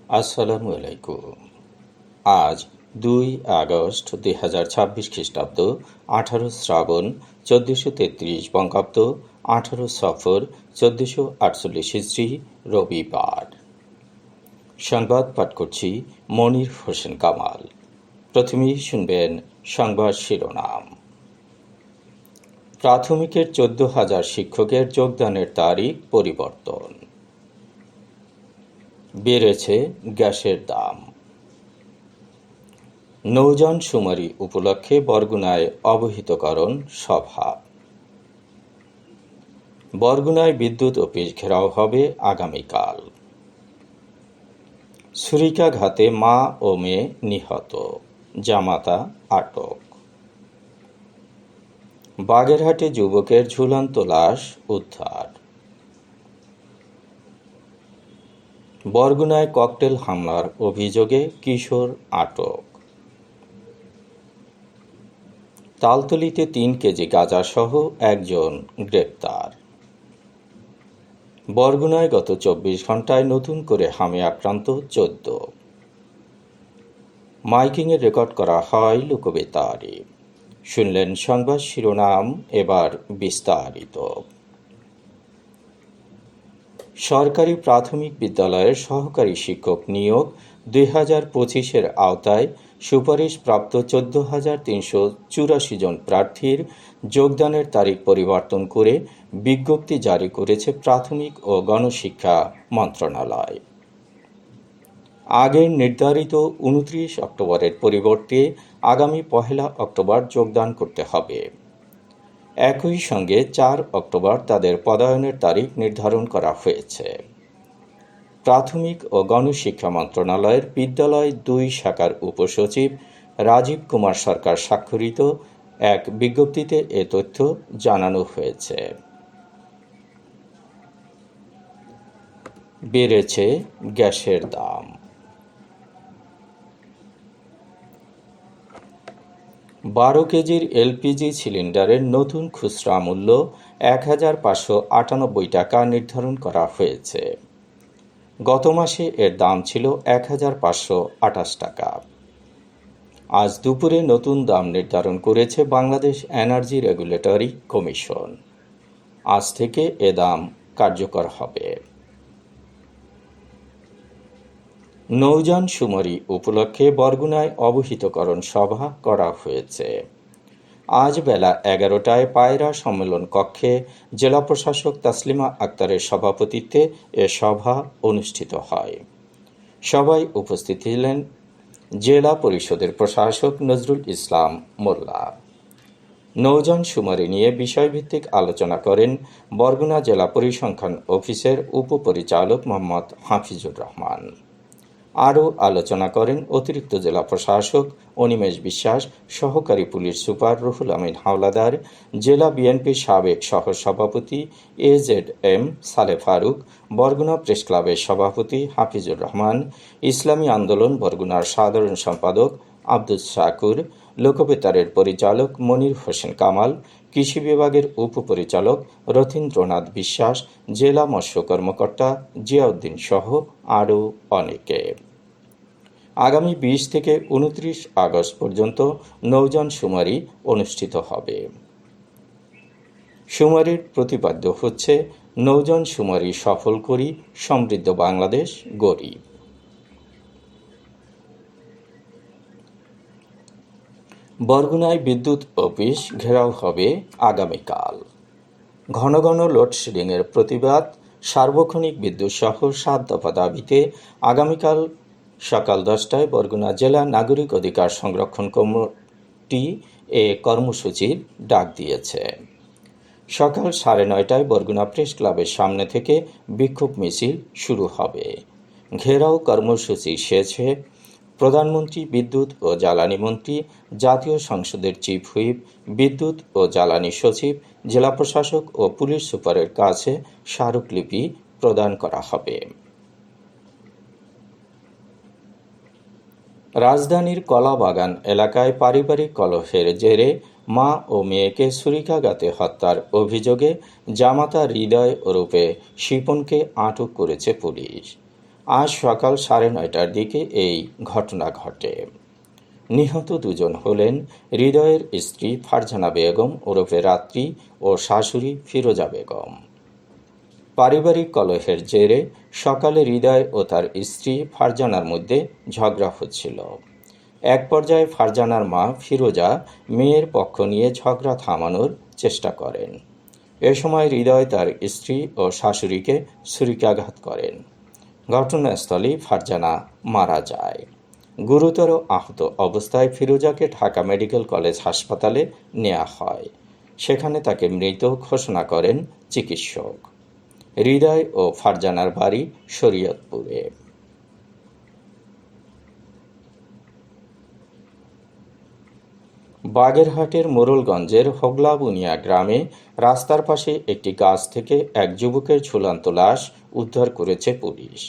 আসসালামু আলাইকুম। আজ 2 আগস্ট 2026 খ্রিস্টাব্দ, 18 শ্রাবণ 1433 বঙ্গাব্দ, 18 সফর 1448 হিজরি, রবিবার। সংবাদ পাঠ করছি মনির হোসেন কামাল। প্রথমেই শুনবেন সংবাদ শিরোনাম। প্রাথমিকের 14,000 শিক্ষকের যোগদানের তারিখ পরিবর্তন। বেড়েছে গ্যাসের দাম। নৌযান শুমারি উপলক্ষে বরগুনায় অবহিতকরণ সভা। বরগুনায় বিদ্যুৎ অফিস ঘেরাও হবে আগামীকাল। ছুরিকাঘাতে মা ও মেয়ে নিহত, জামাতা আটক। বাগেরহাটে যুবকের ঝুলন্ত লাশ উদ্ধার। বরগুনায় ককটেল হামলার অভিযোগে কিশোর আটক। তালতলীতে 3 কেজি গাঁজাসহ একজন গ্রেপ্তার। বরগুনায় গত 24 ঘণ্টায় নতুন করে হামে আক্রান্ত 14। মাইকিংয়ে রেকর্ড করা হয় লোকবেতারে। শুনলেন সংবাদ শিরোনাম, এবার বিস্তারিত। সরকারি প্রাথমিক বিদ্যালয়ের সহকারী শিক্ষক নিয়োগ 2025-এর আওতায় সুপারিশপ্রাপ্ত 14,384 জন প্রার্থীর যোগদানের তারিখ পরিবর্তন করে বিজ্ঞপ্তি জারি করেছে প্রাথমিক ও গণশিক্ষা মন্ত্রণালয়। আগের নির্ধারিত 29 অক্টোবরের পরিবর্তে আগামী 1 অক্টোবর যোগদান করতে হবে। একই সঙ্গে 4 অক্টোবর তাদের পদায়নের তারিখ নির্ধারণ করা হয়েছে। প্রাথমিক ও গণশিক্ষা মন্ত্রণালয়ের বিদ্যালয় 2 শাখার উপসচিব রাজীব কুমার সরকার স্বাক্ষরিত এক বিজ্ঞপ্তিতে এ তথ্য জানানো হয়েছে। বেড়েছে গ্যাসের দাম। বারো কেজির এলপিজি সিলিন্ডারের নতুন খুচরা মূল্য 1,598 টাকা নির্ধারণ করা হয়েছে। গত মাসে এর দাম ছিল 1,528 টাকা। আজ দুপুরে নতুন দাম নির্ধারণ করেছে বাংলাদেশ এনার্জি রেগুলেটরি কমিশন। আজ থেকে এ দাম কার্যকর হবে। নৌযান শুমারি উপলক্ষে বরগুনায় অবহিতকরণ সভা করা হয়েছে। আজ বেলা 11টায় পায়রা সম্মেলন কক্ষে জেলা প্রশাসক তাসলিমা আক্তারের সভাপতিত্বে এ সভা অনুষ্ঠিত হয়। সভায় উপস্থিত ছিলেন জেলা পরিষদের প্রশাসক নজরুল ইসলাম মোল্লা। নৌযান শুমারি নিয়ে বিষয়ভিত্তিক আলোচনা করেন বরগুনা জেলা পরিসংখ্যান অফিসের উপপরিচালক মোহাম্মদ হাফিজুর রহমান। আরও আলোচনা করেন অতিরিক্ত জেলা প্রশাসক অনিমেষ বিশ্বাস, সহকারী পুলিশ সুপার রুহুল আমিন হাওলাদার, জেলা বিএনপির সাবেক সহসভাপতি AZM সালে ফারুক, বরগুনা প্রেস ক্লাবের সভাপতি হাফিজুর রহমান, ইসলামী আন্দোলন বরগুনার সাধারণ সম্পাদক আব্দুস শাকুর, লোকবেতারের পরিচালক মনির হোসেন কামাল, কৃষি বিভাগের উপপরিচালক রথীন্দ্রনাথ বিশ্বাস, জেলা মৎস্য কর্মকর্তা জিয়াউদ্দিন সহ আরও অনেকে। আগামী 20 থেকে 29 আগস্ট পর্যন্ত নৌযান শুমারি অনুষ্ঠিত হবে। শুমারির প্রতিপাদ্য হচ্ছে নৌযান শুমারি সফল করি, সমৃদ্ধ বাংলাদেশ গড়ি। বরগুনায় বিদ্যুৎ অফিস ঘেরাও হবে আগামীকাল। ঘন ঘন লোডশেডিংয়ের প্রতিবাদ, সার্বক্ষণিক বিদ্যুৎ সহ 7 দফা দাবিতে আগামীকাল সকাল 10টায় বরগুনা জেলা নাগরিক অধিকার সংরক্ষণ কমিটি এ কর্মসূচির ডাক দিয়েছে। সকাল 9:30টায় বরগুনা প্রেস ক্লাবের সামনে থেকে বিক্ষোভ মিছিল শুরু হবে। ঘেরাও কর্মসূচি শেষে প্রধানমন্ত্রী, বিদ্যুৎ ও জ্বালানি মন্ত্রী, জাতীয় সংসদের চিফ হুইপ, বিদ্যুৎ ও জ্বালানি সচিব, জেলা প্রশাসক ও পুলিশ সুপারের কাছে স্মারকলিপি প্রদান করা হবে। রাজধানীর কলাবাগান এলাকায় পারিবারিক কলহের জেরে মা ও মেয়েকে ছুরিকাঘাতে হত্যার অভিযোগে জামাতা হৃদয় ওরফে শিপনকে আটক করেছে পুলিশ। আজ সকাল 9:30টার দিকে এই ঘটনা ঘটে। নিহত দুজন হলেন হৃদয়ের স্ত্রী ফারজানা বেগম ওরফে রাত্রি ও শাশুড়ি ফিরোজা বেগম। পারিবারিক কলহের জেরে সকালে হৃদয় ও তার স্ত্রী ফারজানার মধ্যে ঝগড়া হচ্ছিল। এক পর্যায়ে ফারজানার মা ফিরোজা মেয়ের পক্ষ নিয়ে ঝগড়া থামানোর চেষ্টা করেন। এ সময় হৃদয় তার স্ত্রী ও শাশুড়িকে ছুরিকাঘাত করেন। ঘটনাস্থলেই ফারজানা মারা যায়। গুরুতর আহত অবস্থায় ফিরোজাকে ঢাকা মেডিকেল কলেজ হাসপাতালে নেওয়া হয়। সেখানে তাকে মৃত ঘোষণা করেন চিকিৎসক। হৃদয় ও ফারজানার বাড়ি শরীয়তপুরে। বাগেরহাটের মোড়লগঞ্জের হোগলাবুনিয়া গ্রামে রাস্তার পাশে একটি গাছ থেকে এক যুবকের ঝুলন্ত লাশ উদ্ধার করেছে পুলিশ।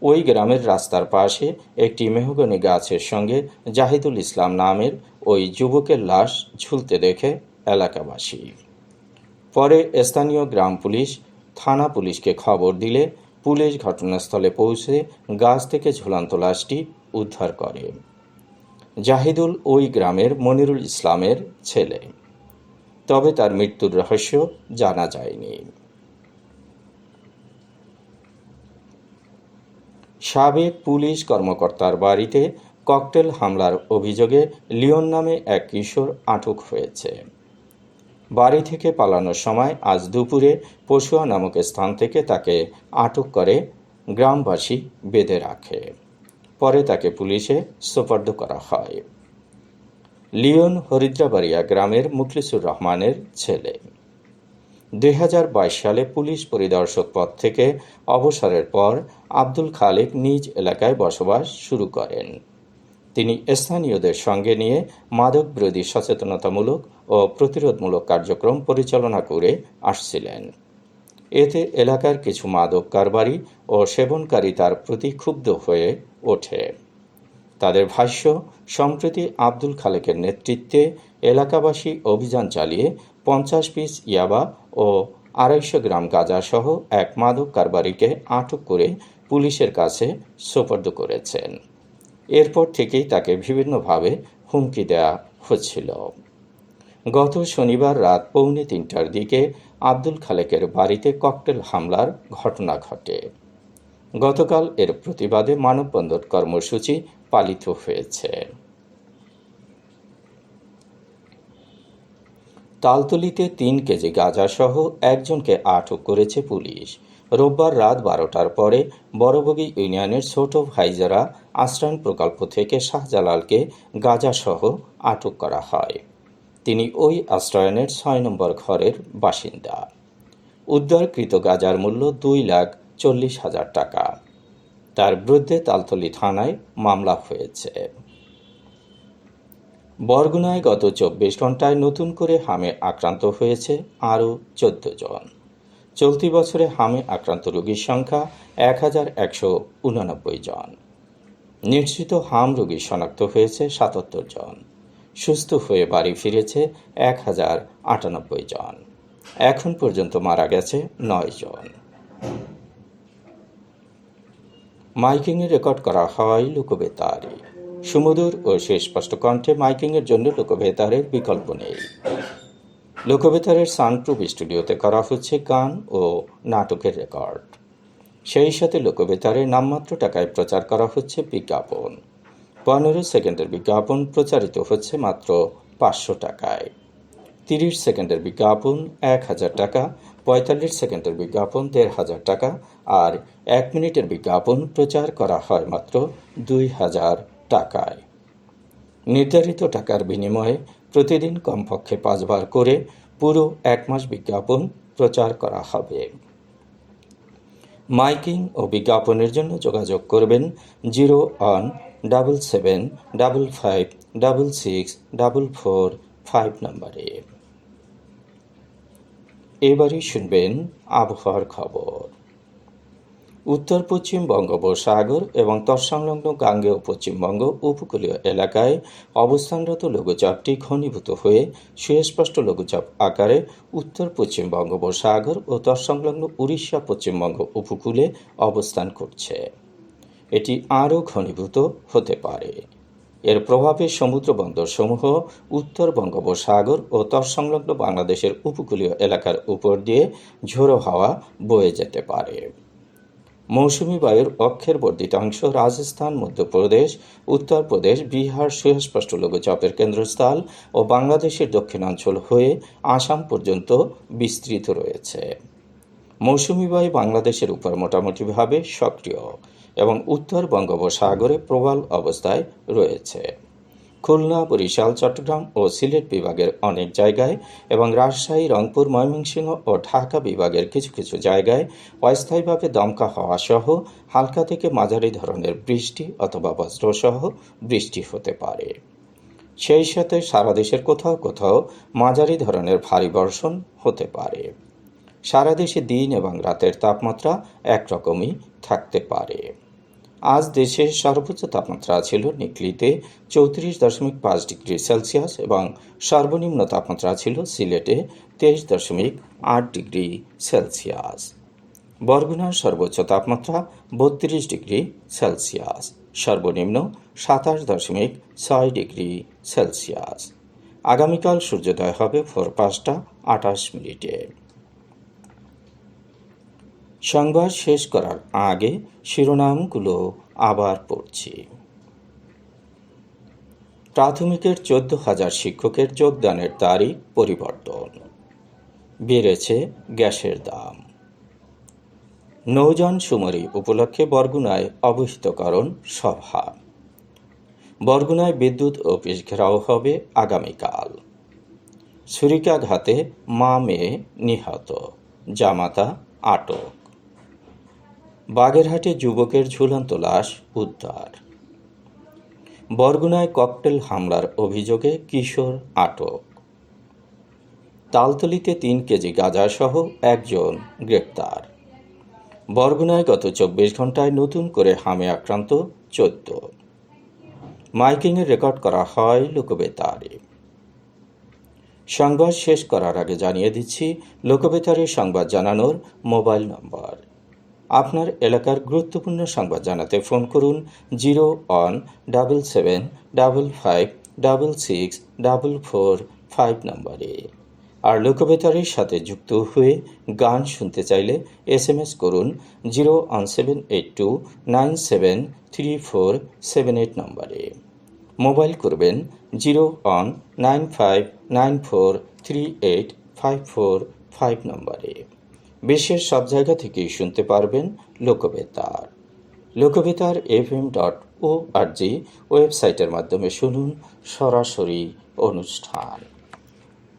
ওই গ্রামের রাস্তার পাশে একটি মেহগনি গাছের সঙ্গে জাহিদুল ইসলাম নামের ওই যুবকের লাশ ঝুলতে দেখে এলাকাবাসী। পরে স্থানীয় গ্রাম পুলিশ থানা পুলিশকে খবর দিলে পুলিশ ঘটনাস্থলে পৌঁছে গাছ থেকে ঝুলন্ত লাশটি উদ্ধার করে। জাহিদুল ওই গ্রামের মনিরুল ইসলামের ছেলে, তবে তার মৃত্যুর রহস্য জানা যায়নি। সাবেক পুলিশ কর্মকর্তার বাড়িতে ককটেল হামলার অভিযোগে লিওন নামে এক কিশোর আটক হয়েছে। বাড়ি থেকে পালানোর সময় আজ দুপুরে পশুয়া নামক স্থান থেকে তাকে আটক করে গ্রামবাসী বেঁধে রাখে। পরে তাকে পুলিশে সোপর্দ করা হয়। লিওন হরিদ্রাবাড়িয়া গ্রামের মুখলিসুর রহমানের ছেলে। 2022 সালে পুলিশ পরিদর্শক পদ থেকে অবসরের পর আব্দুল খালেক নিজ এলাকায় বসবাস শুরু করেন। তিনি স্থানীয়দের সঙ্গে নিয়ে মাদক বিরোধী সচেতনতামূলক ও প্রতিরোধমূলক কার্যক্রম পরিচালনা করে আসছিলেন। এতে এলাকার কিছু মাদক কারবারি ও সেবনকারী তার প্রতি ক্ষুব্ধ হয়ে ওঠে। তাদের ভাষ্য, সম্প্রতি আব্দুল খালেকের নেতৃত্বে এলাকাবাসী অভিযান চালিয়ে 50 পিস ইয়াবা ও 250 গ্রাম গাঁজাসহ এক মাদক কারবারিকে আটক করে পুলিশের কাছে সোপর্দ করেছেন। এরপর থেকেই তাকে বিভিন্নভাবে হুমকি দেওয়া হচ্ছিল। গত শনিবার রাত 2:45টার দিকে আব্দুল খালেকের বাড়িতে ককটেল হামলার ঘটনা ঘটে। গতকাল এর প্রতিবাদে মানববন্ধন কর্মসূচি পালিত হয়েছে। তালতলিতে 3 কেজি গাঁজাসহ একজনকে আটক করেছে পুলিশ। রোববার রাত 12টার পরে বড়বগি ইউনিয়নের ছোট ভাইজারা আশ্রয়ণ প্রকল্প থেকে শাহজালালকে গাঁজাসহ আটক করা হয়। তিনি ওই আশ্রয়নের 6 নম্বর ঘরের বাসিন্দা। উদ্ধারকৃত গাঁজার মূল্য 2,40,000 টাকা। তার বিরুদ্ধে তালতলি থানায় মামলা হয়েছে। বরগুনায় গত 24 ঘন্টায় নতুন করে হামে আক্রান্ত হয়েছে আরও 14 জন। চলতি বছরে হামে আক্রান্ত রোগীর সংখ্যা 1,189 জন। নিশ্চিত হাম রোগী শনাক্ত হয়েছে 77 জন। সুস্থ হয়ে বাড়ি ফিরেছে 1,098 জন। এখন পর্যন্ত মারা গেছে 9 জন। মাইকিংয়ে রেকর্ড করা হয় লোকবেতারে। সুমধুর ও সুস্পষ্ট কণ্ঠে মাইকিংয়ের জন্য লোকবেতারের বিকল্প নেই। লোকবেতারের সাউন্ডপ্রুফ স্টুডিওতে করা হচ্ছে গান ও নাটকের রেকর্ড। সেই সাথে লোকবেতারে নামমাত্র টাকায় প্রচার করা হচ্ছে বিজ্ঞাপন। 15 সেকেন্ডের বিজ্ঞাপন প্রচারিত হচ্ছে মাত্র 500 টাকায়। 30 সেকেন্ডের বিজ্ঞাপন 1000 টাকা, 45 সেকেন্ডের বিজ্ঞাপন 1500 টাকা আর 1 মিনিটের বিজ্ঞাপন প্রচার করা হয় মাত্র 2000 টাকায়। নির্ধারিত টাকার বিনিময়ে প্রতিদিন কমপক্ষে 5 বার করে পুরো 1 মাস বিজ্ঞাপন প্রচার করা হবে। মাইকিং ও বিজ্ঞাপনের জন্য যোগাযোগ করবেন 0177556644 নম্বরে। এবারই শুনবেন আবহাওয়ার খবর। উত্তর পশ্চিম বঙ্গোপসাগর এবং তৎসংলগ্ন গাঙ্গেয় পশ্চিমবঙ্গ উপকূলীয় এলাকায় অবস্থানরত লঘুচাপটি ঘনীভূত হয়ে সুস্পষ্ট লঘুচাপ আকারে উত্তর পশ্চিম বঙ্গোপসাগর ও তৎসংলগ্ন উড়িষ্যা পশ্চিমবঙ্গ উপকূলে অবস্থান করছে। এটি আরও ঘনীভূত হতে পারে। এর প্রভাবে সমুদ্র বন্দরসমূহ উত্তর বঙ্গোপসাগর ও তৎসংলগ্ন বাংলাদেশের উপকূলীয় এলাকার উপর দিয়ে ঝোড়ো হাওয়া বয়ে যেতে পারে। মৌসুমী বায়ুর অক্ষের বর্ধিতাংশ রাজস্থান, মধ্যপ্রদেশ, উত্তরপ্রদেশ, বিহার, সুস্পষ্ট লঘুচাপের কেন্দ্রস্থল ও বাংলাদেশের দক্ষিণাঞ্চল হয়ে আসাম পর্যন্ত বিস্তৃত রয়েছে। মৌসুমী বায়ু বাংলাদেশের উপর মোটামুটিভাবে সক্রিয় এবং উত্তর বঙ্গোপসাগরে প্রবল অবস্থায় রয়েছে। খুলনা, বরিশাল, চট্টগ্রাম ও সিলেট বিভাগের অনেক জায়গায় এবং রাজশাহী, রংপুর, ময়মনসিংহ ও ঢাকা বিভাগের কিছু কিছু জায়গায় অস্থায়ীভাবে দমকা হাওয়া সহ হালকা থেকে মাঝারি ধরনের বৃষ্টি অথবা বজ্রসহ বৃষ্টি হতে পারে। সেই সাথে সারা দেশের কোথাও কোথাও মাঝারি ধরনের ভারী বর্ষণ হতে পারে। সারা দেশে দিন এবং রাতের তাপমাত্রা একরকমই থাকতে পারে। আজ দেশের সর্বোচ্চ তাপমাত্রা ছিল নিকলিতে 34.5 ডিগ্রি সেলসিয়াস এবং সর্বনিম্ন তাপমাত্রা ছিল সিলেটে 23.8 ডিগ্রি সেলসিয়াস। বরগুনার সর্বোচ্চ তাপমাত্রা 32 ডিগ্রি সেলসিয়াস, সর্বনিম্ন 27.6 ডিগ্রি সেলসিয়াস। আগামীকাল সূর্যোদয় হবে ভোর 5:28। সংবাদ শেষ করার আগে শিরোনামগুলো আবার পড়ছি। প্রাথমিকের 14,000 শিক্ষকের যোগদানের তারিখ পরিবর্তন। বেড়েছে গ্যাসের দাম। নৌযান শুমারি উপলক্ষে বরগুনায় অবহিতকরণ সভা। বরগুনায় বিদ্যুৎ অফিস ঘেরাও হবে আগামীকাল। ছুরিকাঘাতে মা মেয়ে নিহত, জামাতা আটক। বাগেরহাটে যুবকের ঝুলন্ত লাশ উদ্ধার। বরগুনায় ককটেল হামলার অভিযোগে কিশোর আটক। তালতলীতে 3 কেজি গাঁজাসহ একজন গ্রেপ্তার। বরগুনায় গত 24 ঘন্টায় নতুন করে হামে আক্রান্ত 14। মাইকিংয়ে রেকর্ড করা হয় লোকবেতারে। সংবাদ শেষ করার আগে জানিয়ে দিচ্ছি লোকবেতারে সংবাদ জানানোর মোবাইল নম্বর। আপনার এলাকার গুরুত্বপূর্ণ সংবাদ জানাতে ফোন করুন 01-755-666-445 নম্বরে। আর লোকবেতারের সাথে যুক্ত হয়ে গান শুনতে চাইলে SMS করুন 01782973478 নম্বরে। মোবাইল করবেন 01594943855 নম্বরে। বিশ্বের সব জায়গা থেকেই শুনতে পারবেন লোকবেতার। লোকবেতার fm.org ওয়েবসাইটের মাধ্যমে শুনুন সরাসরি অনুষ্ঠান।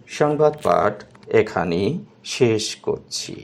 সংবাদ পাঠ এখানেই শেষ করছি।